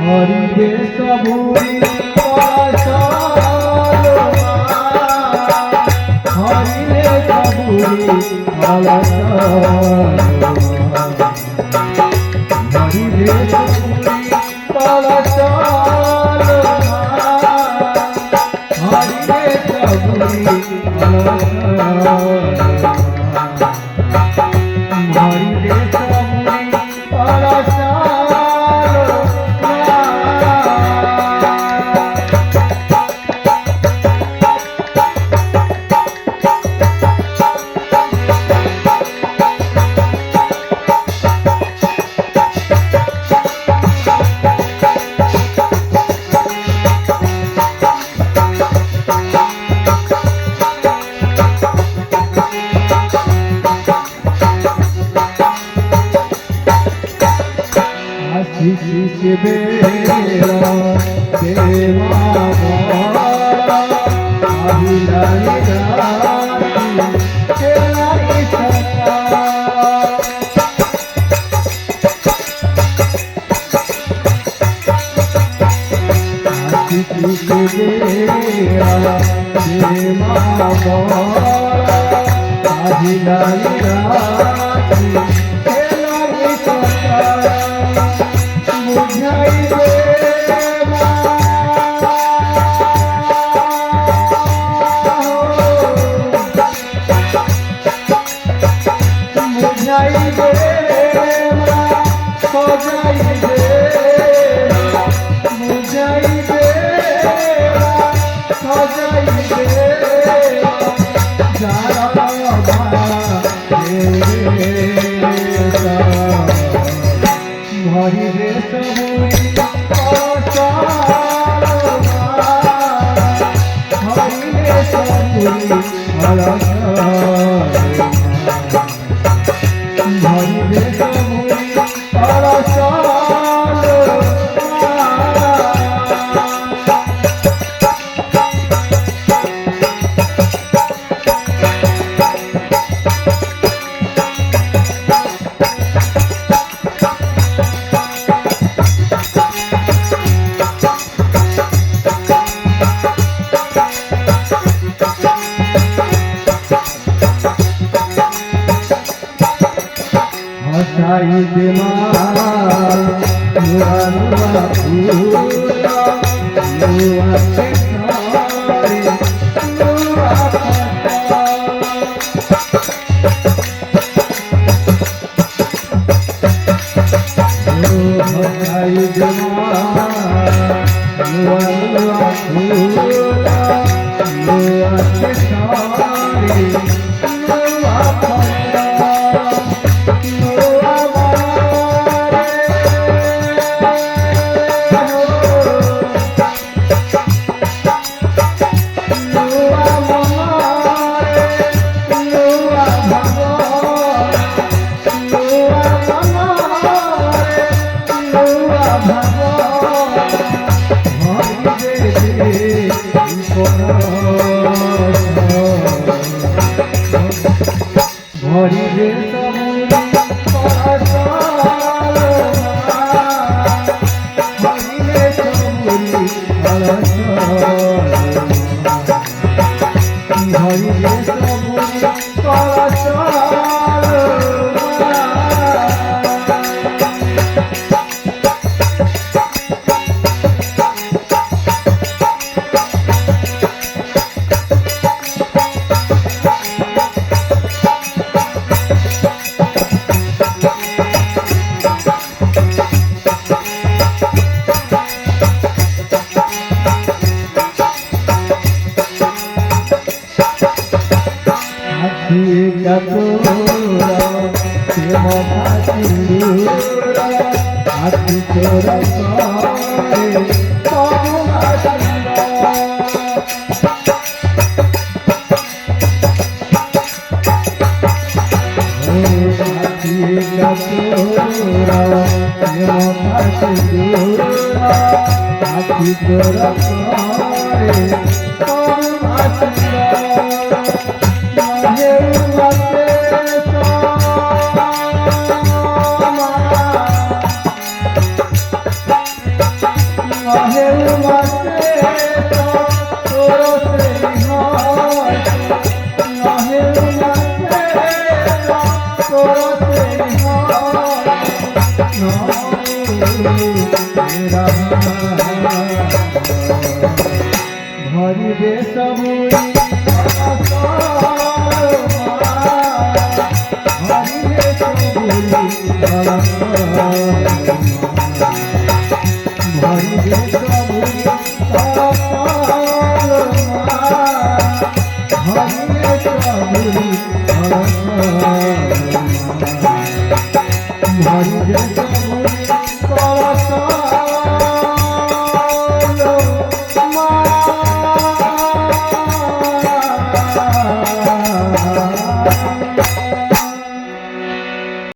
हरि रे सबुरी पलसालो हरि रे सबुरी पलसालो हरि रे सबुरी पलसालो हरि रे सबुरी पलसालो हरि रे सबुरी पलसालो आशीष बेरा देवा अभिलाई राती सका आशीष बेरा देवा अभिलाई राती हरि रे सबुरी पलसालो हरि रे सबुरी पलसालो हरि रे सबुरी पलसालो हसाई दे नुआ नुआ फूला नुआ से सारे नुआ फटा हसाई दे नुआ नुआ फूला नुआ से सारे नुआ फटा हरि रे सबुरी पलसालो हरि रे सबुरी पलसालो हरि रे सबुरी पलसालो का तोरा प्रेम भासिंदूरा आखि तोरा सारे पाहुना आखि का तोरा प्रेम भासिंदूरा आखि तोरा सारे पाहुना মাহের মাসে তোর সেই হয় মাহের মাসে তোর সেই হয় ভরিবে সবুরি ভরিবে সবুরি ভরিবে সবুরি ভরিবে সবুরি ভরিবে